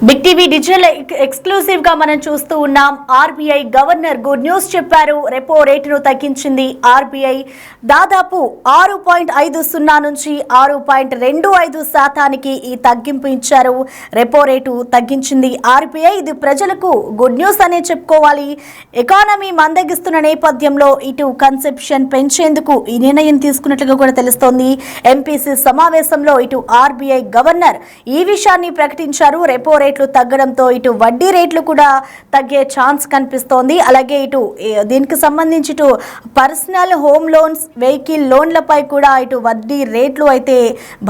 Big TV digital exclusive గా మనం చూస్తూ ఉన్నాం. ఆర్బీఐ గవర్నర్ గుడ్ న్యూస్ చెప్పారు. రెపో రేటును తగ్గించింది ఆర్బీఐ. దాదాపు 6.50 నుంచి 6.25% ఈ తగ్గింపు ఇచ్చారు. రెపో రేటు తగ్గించింది ఆర్బీఐ. ఇది ప్రజలకు గుడ్ న్యూస్ అనే చెప్పుకోవాలి. ఎకానమీ మందగిస్తున్న నేపథ్యంలో ఇటు కన్సెప్షన్ పెంచేందుకు ఈ నిర్ణయం తీసుకున్నట్లుగా కూడా తెలుస్తోంది. ఎంపీసీ సమావేశంలో ఇటు ఆర్బీఐ గవర్నర్ ఈ విషయాన్ని ప్రకటించారు. రెపో రేట్లు తగ్గడంతో ఇటు వడ్డీ రేట్లు కూడా తగ్గే ఛాన్స్ కనిపిస్తోంది. అలాగే ఇటు దీనికి సంబంధించి ఇటు పర్సనల్ హోమ్ లోన్స్, వెహికల్ లోన్లపై కూడా ఇటు వడ్డీ రేట్లు అయితే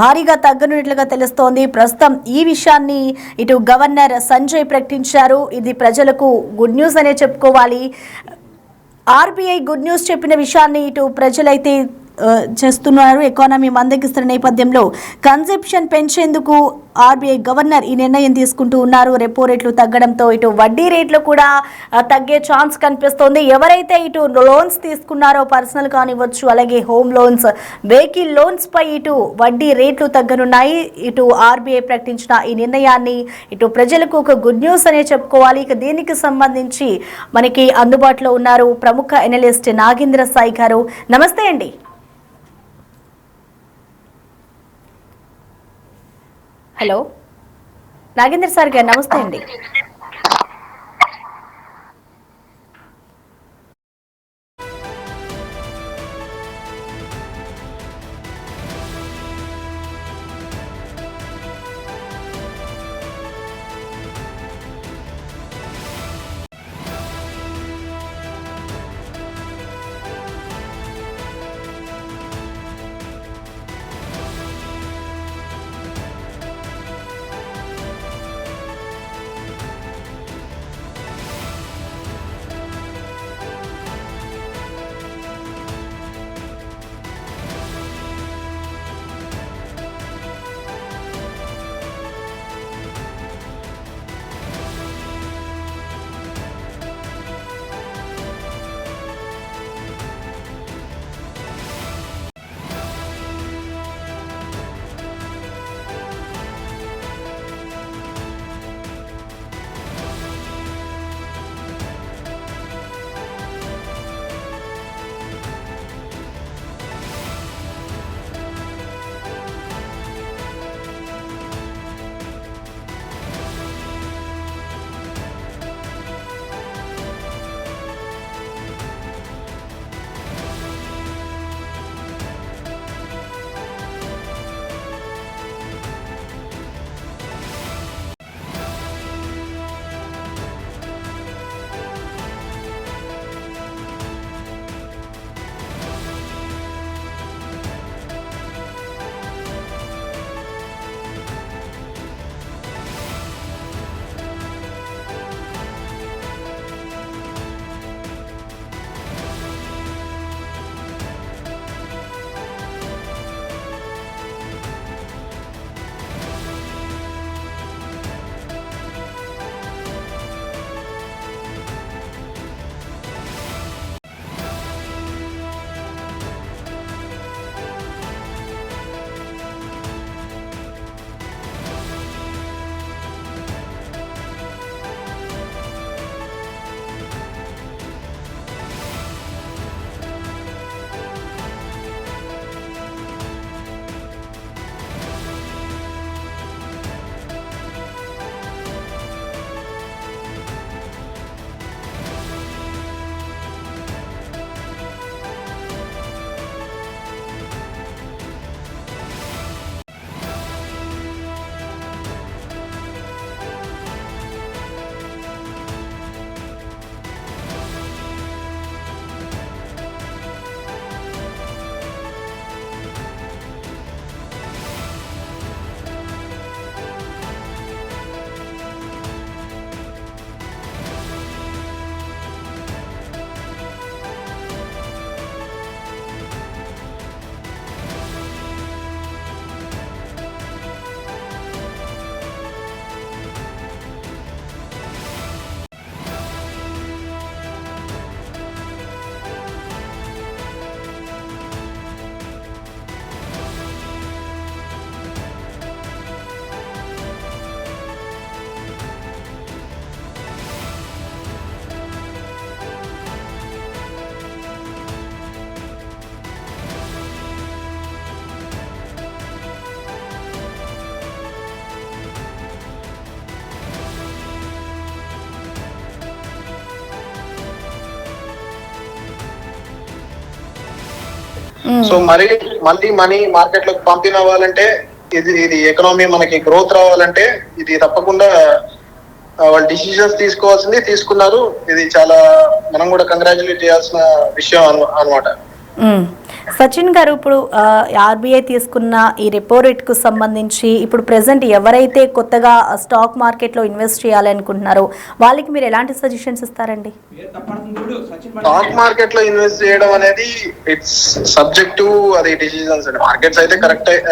భారీగా తగ్గనున్నట్లుగా తెలుస్తోంది. ప్రస్తుతం ఈ విషయాన్ని ఇటు గవర్నర్ సంజయ్ ప్రకటించారు. ఇది ప్రజలకు గుడ్ న్యూస్ అనే చెప్పుకోవాలి. ఆర్బీఐ గుడ్ న్యూస్ చెప్పిన విషయాన్ని ఇటు ప్రజలైతే చేస్తున్నారు. ఎకానమీ మందగిస్తున్న నేపథ్యంలో కన్సెప్షన్ పెంచేందుకు ఆర్బీఐ గవర్నర్ ఈ నిర్ణయం తీసుకుంటూ ఉన్నారు. రెపో రేట్లు తగ్గడంతో ఇటు వడ్డీ రేట్లు కూడా తగ్గే ఛాన్స్ కనిపిస్తోంది. ఎవరైతే ఇటు లోన్స్ తీసుకున్నారో పర్సనల్ కానివ్వచ్చు, అలాగే హోమ్ లోన్స్, వెహికల్ లోన్స్ పై ఇటు వడ్డీ రేట్లు తగ్గనున్నాయి. ఇటు ఆర్బీఐ ప్రకటించిన ఈ నిర్ణయాన్ని ఇటు ప్రజలకు ఒక గుడ్ న్యూస్ అనే చెప్పుకోవాలి. ఇక దీనికి సంబంధించి మనకి అందుబాటులో ఉన్నారు ప్రముఖ ఎనలిస్ట్ నాగేంద్ర సాయి గారు. నమస్తే అండి. హలో నాగేంద్ర సార్ గారు, నమస్తే అండి. సో మళ్ళీ మనీ మార్కెట్ లోకి పంపినవ్వాలంటే ఇది ఎకనామీ మనకి గ్రోత్ రావాలంటే ఇది తప్పకుండా వాళ్ళు డిసిజన్స్ తీసుకున్నారు. ఇది చాలా మనం కూడా కంగ్రాచులేట్ చేయాల్సిన విషయం అనమాట. సచిన్ గారు, ఇప్పుడు ఆర్బీఐ తీసుకున్న ఈ రెపో రేట్కు సంబంధించి ఇప్పుడు ప్రెసెంట్ ఎవరైతే కొత్తగా స్టాక్ మార్కెట్లో ఇన్వెస్ట్ చేయాలనుకుంటున్నారో వాళ్ళకి మీరు ఎలాంటి సజెషన్స్ ఇస్తారండి? స్టాక్ మార్కెట్ లో ఇన్వెస్ట్ చేయడం అనేది ఇట్స్ సబ్జెక్ట్ టు అది డిసిజన్స్ అండి. మార్కెట్స్ అయితే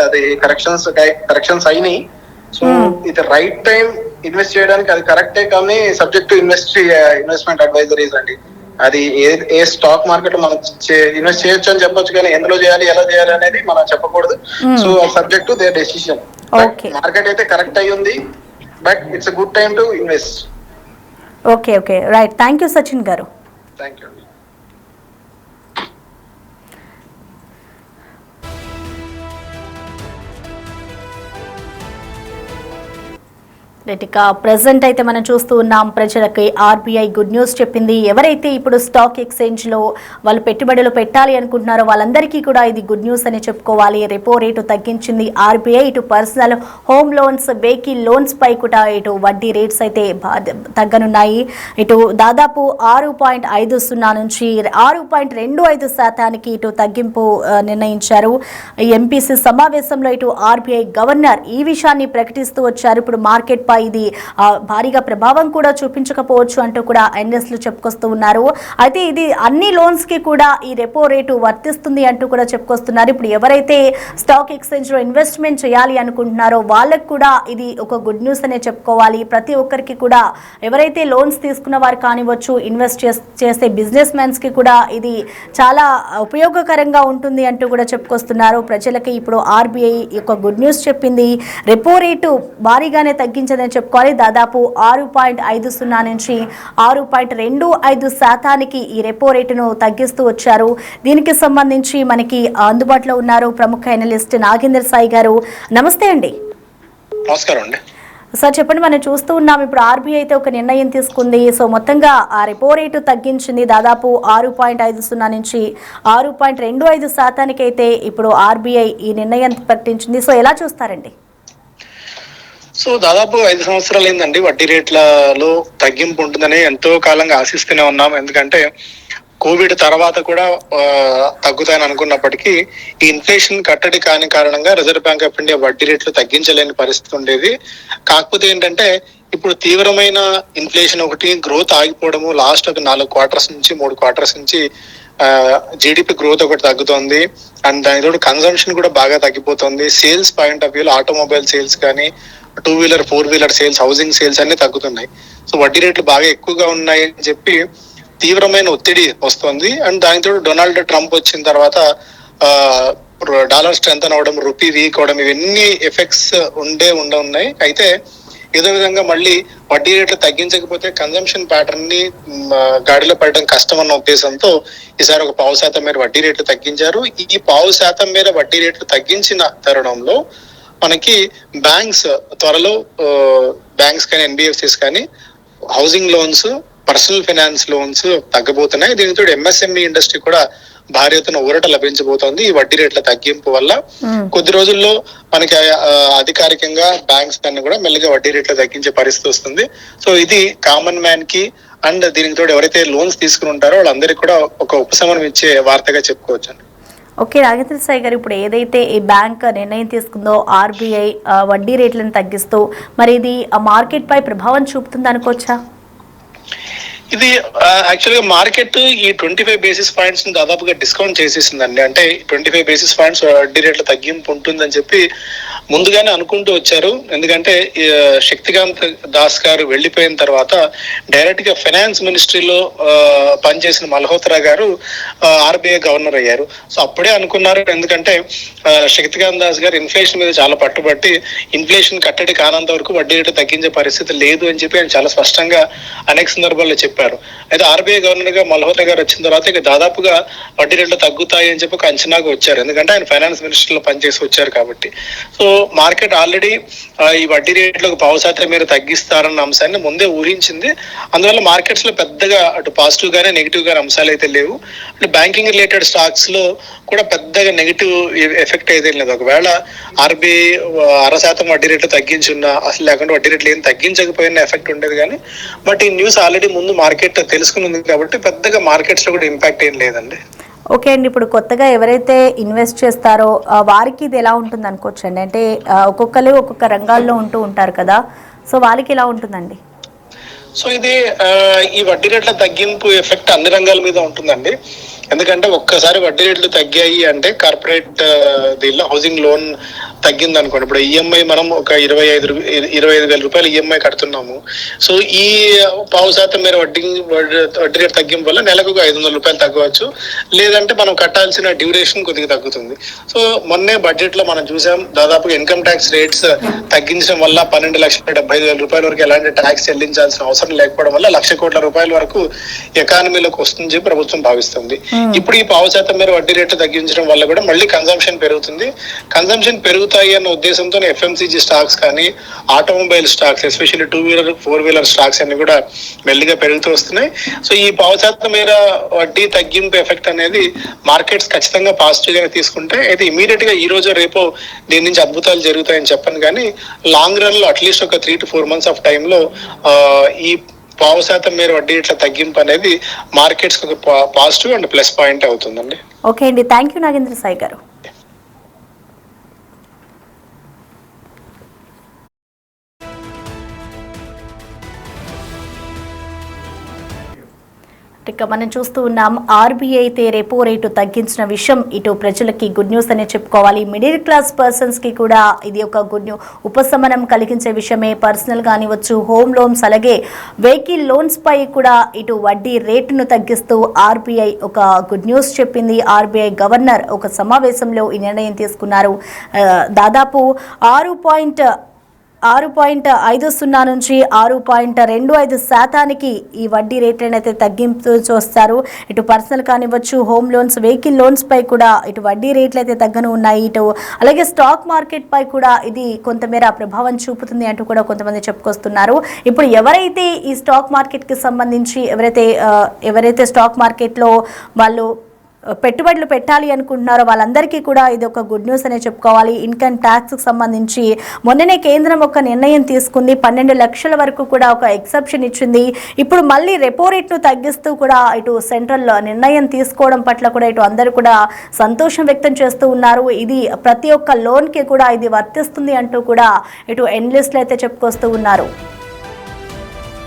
అది కరెక్షన్స్ అయినాయి. సో ఇది రైట్ టైం ఇన్వెస్ట్ చేయడానికి అది కరెక్టే, కానీ సబ్జెక్ట్ టు ఇన్వెస్ట్మెంట్ అడ్వైజరీస్ అండి. అది ఏ స్టాక్ మార్కెట్ లో మనం ఇన్వెస్ట్ చేయొచ్చు అని చెప్పొచ్చు, కానీ ఎందులో చేయాలి ఎలా చేయాలి అనేది మనం చెప్పకూడదు. So subject to their decision. Market అయితే కరెక్ట్ అయి ఉంది, but it's good time to invest. Okay right. Thank you Sachin గారు. Thank you. ఇక ప్రెసెంట్ అయితే మనం చూస్తూ ఉన్నాం, ప్రజలకి ఆర్బీఐ గుడ్ న్యూస్ చెప్పింది. ఎవరైతే ఇప్పుడు స్టాక్ ఎక్స్చేంజ్లో వాళ్ళు పెట్టుబడులు పెట్టాలి అనుకుంటున్నారో వాళ్ళందరికీ కూడా ఇది గుడ్ న్యూస్ అని చెప్పుకోవాలి. రెపో రేటు తగ్గించింది ఆర్బీఐ. ఇటు personal home loans, vehicle loans పై కూడా ఇటు వడ్డీ రేట్స్ అయితే తగ్గనున్నాయి. ఇటు దాదాపు 6.50 నుంచి 6.25% ఇటు తగ్గింపు నిర్ణయించారు. ఎంపీసీ సమావేశంలో ఇటు ఆర్బీఐ గవర్నర్ ఈ విషయాన్ని ప్రకటిస్తూ వచ్చారు. ఇప్పుడు మార్కెట్ పై ఇది భారీగా ప్రభావం కూడా చూపించకపోవచ్చు అంటూ కూడా ఎన్ఎస్లు చెప్పుకొస్తూ ఉన్నారు. అయితే ఇది అన్ని లోన్స్ కి కూడా ఈ రెపో రేటు వర్తిస్తుంది అంటూ కూడా చెప్పుకొస్తున్నారు. ఇప్పుడు ఎవరైతే స్టాక్ ఎక్స్చేంజ్ లో ఇన్వెస్ట్మెంట్ చేయాలి అనుకుంటున్నారో వాళ్ళకు కూడా ఇది ఒక గుడ్ న్యూస్ అనే చెప్పుకోవాలి. ప్రతి ఒక్కరికి కూడా ఎవరైతే లోన్స్ తీసుకున్న వారు కానివచ్చు, ఇన్వెస్ట్ చేసే బిజినెస్ మ్యాన్స్ కి కూడా ఇది చాలా ఉపయోగకరంగా ఉంటుంది అంటూ కూడా చెప్పుకొస్తున్నారు. ప్రజలకి ఇప్పుడు ఆర్బీఐ ఒక గుడ్ న్యూస్ చెప్పింది. రెపో రేటు భారీగానే తగ్గించదని చెప్పుకోవాలి. దాదాపు 6.50 నుంచి 6.25% ఈ రెపో రేటును తగ్గిస్తూ వచ్చారు. దీనికి సంబంధించి మనకి అందుబాటులో ఉన్నారు ప్రముఖ ఎనలిస్ట్ నాగేంద్ర సాయి గారు. నమస్తే అండి. నమస్కారం అండి. సార్ చెప్పండి, మనం చూస్తూ ఉన్నాం ఇప్పుడు ఆర్బీఐ అయితే ఒక నిర్ణయం తీసుకుంది. సో మొత్తంగా ఆ రెపో రేటు తగ్గించింది. దాదాపు 6.50 నుంచి 6.25% అయితే ఇప్పుడు ఆర్బీఐ ఈ నిర్ణయం ప్రకటించింది. సో ఎలా చూస్తారండి? సో దాదాపు 5 సంవత్సరాలు అయిందండి వడ్డీ రేట్లలో తగ్గింపు ఉంటుందని ఎంతో కాలంగా ఆశిస్తూనే ఉన్నాం. ఎందుకంటే కోవిడ్ తర్వాత కూడా తగ్గుతాయని అనుకున్నప్పటికీ ఈ ఇన్ఫ్లేషన్ కట్టడి కాని కారణంగా రిజర్వ్ బ్యాంక్ ఆఫ్ ఇండియా వడ్డీ రేట్లు తగ్గించలేని పరిస్థితి ఉండేది. కాకపోతే ఏంటంటే ఇప్పుడు తీవ్రమైన ఇన్ఫ్లేషన్ ఒకటి, గ్రోత్ ఆగిపోవడము, లాస్ట్ ఒక 4 క్వార్టర్స్ నుంచి 3 క్వార్టర్స్ నుంచి జీడిపి గ్రోత్ ఒకటి తగ్గుతోంది. అండ్ దానితో కన్సంప్షన్ కూడా బాగా తగ్గిపోతుంది. సేల్స్ పాయింట్ ఆఫ్ వ్యూలో ఆటోమొబైల్ సేల్స్ కానీ, 2-వీలర్ 4-వీలర్ సేల్స్, హౌసింగ్ సేల్స్ అన్ని తగ్గుతున్నాయి. సో వడ్డీ రేట్లు బాగా ఎక్కువగా ఉన్నాయి అని చెప్పి తీవ్రమైన ఒత్తిడి వస్తుంది. అండ్ దానితో డొనాల్డ్ ట్రంప్ వచ్చిన తర్వాత డాలర్ స్ట్రెంత్ అవడం, రూపీ వీక్ అవడం, ఇవన్నీ ఎఫెక్ట్స్ ఉన్నాయి. అయితే ఏదో విధంగా మళ్ళీ వడ్డీ రేట్లు తగ్గించకపోతే కన్జంప్షన్ ప్యాటర్న్ ని గాడిలో పడడం కష్టం అన్న ఉద్దేశంతో ఈసారి ఒక 0.5% మేర వడ్డీ రేట్లు తగ్గించారు. ఈ 0.5% మేర వడ్డీ రేట్లు తగ్గించిన తరుణంలో మనకి బ్యాంక్స్ త్వరలో బ్యాంక్స్ కానీ, ఎన్బిఎఫ్సిస్ కానీ housing loans, personal finance loans తగ్గబోతున్నాయి. దీనితో ఎంఎస్ఎంఈ ఇండస్ట్రీ కూడా భారీ ఎత్తున ఊరట లభించబోతోంది ఈ వడ్డీ రేట్ల తగ్గింపు వల్ల. కొద్ది రోజుల్లో మనకి అధికారికంగా బ్యాంక్స్ అన్ని కూడా మెల్లిగా వడ్డీ రేట్లు తగ్గించే పరిస్థితి వస్తుంది. సో ఇది కామన్ మ్యాన్ కి అండ్ దీనికి తోడు ఎవరైతే లోన్స్ తీసుకుని ఉంటారో వాళ్ళందరికీ కూడా ఒక ఉపశమనం ఇచ్చే వార్తగా చెప్పుకోవచ్చు. ఓకే నాగేంద్ర సాయి గారు, ఇప్పుడు ఏదైతే ఈ బ్యాంక్ నిర్ణయం తీసుకుందో ఆర్బీఐ వడ్డీ రేట్లను తగ్గిస్తూ, మరి ఇది మార్కెట్ పై ప్రభావం చూపుతుంది అనుకోవచ్చా? ఇది యాక్చువల్ గా మార్కెట్ ఈ 25 బేసిస్ పాయింట్స్ దాదాపుగా డిస్కౌంట్ చేసేసిందండి. అంటే 25 బేసిస్ పాయింట్స్ వడ్డీ రేట్ల తగ్గింపు ఉంటుందని చెప్పి ముందుగానే అనుకుంటూ వచ్చారు. ఎందుకంటే శక్తికాంత్ దాస్ గారు వెళ్లిపోయిన తర్వాత డైరెక్ట్ గా ఫైనాన్స్ మినిస్ట్రీలో పనిచేసిన మల్హోత్రా గారు ఆర్బీఐ గవర్నర్ అయ్యారు. సో అప్పుడే అనుకున్నారు, ఎందుకంటే శక్తికాంత్ దాస్ గారు ఇన్ఫ్లేషన్ మీద చాలా పట్టుబట్టి ఇన్ఫ్లేషన్ కట్టడి కానంత వరకు వడ్డీ రేట్లు తగ్గించే పరిస్థితి లేదు అని చెప్పి ఆయన చాలా స్పష్టంగా అనేక సందర్భాల్లో చెప్పారు. చెప్పారు. అయితే ఆర్బీఐ గవర్నర్ గా మల్హోత్రా గారు వచ్చిన తర్వాత ఇక దాదాపుగా వడ్డీ రేట్లు తగ్గుతాయి అని చెప్పి ఒక అంచనాకు వచ్చారు. ఎందుకంటే ఆయన ఫైనాన్స్ మినిస్టర్ లో పనిచేసి వచ్చారు కాబట్టి. సో మార్కెట్ ఆల్రెడీ ఈ వడ్డీ రేట్లకు 0.5% మేర తగ్గిస్తారన్న అంశాన్ని ముందే ఊహించింది. అందువల్ల మార్కెట్స్ లో పెద్దగా అటు పాజిటివ్ గానే నెగిటివ్ గానే అంశాలు అయితే లేవు. అంటే బ్యాంకింగ్ రిలేటెడ్ స్టాక్స్ లో కూడా పెద్దగా నెగిటివ్ ఎఫెక్ట్ అయితే లేదు. ఒకవేళ ఆర్బీఐ 0.5% వడ్డీ రేట్లు తగ్గించున్నా, అసలు లేకుండా వడ్డీ రేట్లు ఏం తగ్గించకపోయినా ఎఫెక్ట్ ఉండేది కానీ, బట్ ఈ న్యూస్ ఆల్రెడీ ముందు మార్కెట్ తెలుసుకుని ఉంది కాబట్టి పెద్దగా మార్కెట్స్ లో కూడా ఇంపాక్ట్ ఏం లేదండి. ఓకే అండి, ఇప్పుడు కొత్తగా ఎవరైతే ఇన్వెస్ట్ చేస్తారో వారికి ఇది ఎలా ఉంటుంది అనుకోవచ్చు అండి? అంటే ఒక్కొక్కరు ఒక్కొక్క రంగాల్లో ఉంటూ ఉంటారు కదా, సో వాళ్ళకి ఎలా ఉంటుందండి? సో ఇది ఈ వడ్డీ రేట్ల తగ్గింపు ఎఫెక్ట్ అన్ని రంగాల మీద ఉంటుందండి. ఎందుకంటే ఒక్కసారి వడ్డీ రేట్లు తగ్గాయి అంటే కార్పొరేట్ దీనిలో హౌసింగ్ లోన్ తగ్గింది అనుకోండి, ఇప్పుడు ఈఎంఐ మనం ఒక 25,000 రూపాయలు ఈఎంఐ కడుతున్నాము. సో ఈ 0.5% మేర వడ్డీ రేట్ తగ్గింపు వల్ల నెలకు 500 రూపాయలు తగ్గవచ్చు. లేదంటే మనం కట్టాల్సిన డ్యూరేషన్ కొద్దిగా తగ్గుతుంది. సో మొన్నే బడ్జెట్ లో మనం చూసాం, దాదాపుగా ఇన్కమ్ ట్యాక్స్ రేట్స్ తగ్గించడం వల్ల 12,75,000 రూపాయల వరకు ఎలాంటి ట్యాక్స్ చెల్లించాల్సిన అవసరం లేకపోవడం వల్ల 1,00,00,000 కోట్ల రూపాయల వరకు ఎకానమీలోకి వస్తుందని చెప్పి ప్రభుత్వం భావిస్తుంది. ఇప్పుడు ఈ 0.5% మేర వడ్డీ రేట్లు తగ్గించడం వల్ల కూడా మళ్ళీ కన్సంప్షన్ పెరుగుతుంది. కన్సంప్షన్ పెరుగుతాయి అన్న ఉద్దేశంతో ఎఫ్ఎంసీజీ స్టాక్స్ కానీ, ఆటోమొబైల్ స్టాక్స్, ఎస్పెషల్లీ 2-వీలర్ 4-వీలర్ స్టాక్స్ అన్ని కూడా మెల్లిగా పెరుగుతూ వస్తున్నాయి. సో ఈ 0.5% మేర వడ్డీ తగ్గింపు ఎఫెక్ట్ అనేది మార్కెట్స్ ఖచ్చితంగా పాజిటివ్ గానే తీసుకుంటే, అయితే ఇమీడియట్ గా ఈ రోజు రేపు దీని నుంచి అద్భుతాలు జరుగుతాయని చెప్పను కానీ, లాంగ్ రన్ లో అట్లీస్ట్ ఒక 3 to 4 months ఆఫ్ టైమ్ లో ఈ 0.5% మేర వడ్డీ రేట్ల తగ్గింపు అనేది మార్కెట్స్ ఒక పాజిటివ్ అండ్ ప్లస్ పాయింట్ అవుతుందండి. ఓకే అండి, థ్యాంక్ యూ నాగేంద్ర సాయి గారు. ఇక మనం చూస్తూ ఉన్నాం, ఆర్బీఐ అయితే రెపో రేటు తగ్గించిన విషయం ఇటు ప్రజలకి గుడ్ న్యూస్ అనే చెప్పుకోవాలి. మిడిల్ క్లాస్ పర్సన్స్ కి కూడా ఇది ఒక గుడ్ ఉపశమనం కలిగించే విషయమే. పర్సనల్ కానివచ్చు, హోమ్ లోన్స్, అలాగే వెహికల్ లోన్స్ పై కూడా ఇటు వడ్డీ రేటును తగ్గిస్తూ ఆర్బీఐ ఒక గుడ్ న్యూస్ చెప్పింది. ఆర్బీఐ గవర్నర్ ఒక సమావేశంలో ఈ నిర్ణయం తీసుకున్నారు. దాదాపు 6.50 నుంచి 6.25% ఈ వడ్డీ రేట్లను అయితే తగ్గింపు చూస్తారు. ఇటు పర్సనల్ కానివ్వచ్చు, హోమ్ లోన్స్, వెహికల్ లోన్స్ పై కూడా ఇటు వడ్డీ రేట్లు అయితే తగ్గను ఉన్నాయి. ఇటు అలాగే స్టాక్ మార్కెట్ పై కూడా ఇది కొంతమేర ప్రభావం చూపుతుంది అంటూ కూడా కొంతమంది చెప్పుకొస్తున్నారు. ఇప్పుడు ఎవరైతే ఈ స్టాక్ మార్కెట్కి సంబంధించి ఎవరైతే స్టాక్ మార్కెట్లో వాళ్ళు పెట్టుబడులు పెట్టాలి అనుకుంటున్నారో వాళ్ళందరికీ కూడా ఇది ఒక గుడ్ న్యూస్ అనే చెప్పుకోవాలి. ఇన్కమ్ ట్యాక్స్కి సంబంధించి మొన్ననే కేంద్రం ఒక నిర్ణయం తీసుకుంది. 12 లక్షల వరకు కూడా ఒక ఎక్సెప్షన్ ఇచ్చింది. ఇప్పుడు మళ్ళీ రెపో రేట్ను తగ్గిస్తూ కూడా ఇటు సెంట్రల్ నిర్ణయం తీసుకోవడం పట్ల కూడా ఇటు అందరూ కూడా సంతోషం వ్యక్తం చేస్తూ ఉన్నారు. ఇది ప్రతి ఒక్క లోన్కి కూడా ఇది వర్తిస్తుంది అంటూ కూడా ఇటు ఎనలిస్టులు అయితే చెప్పుకొస్తూ ఉన్నారు.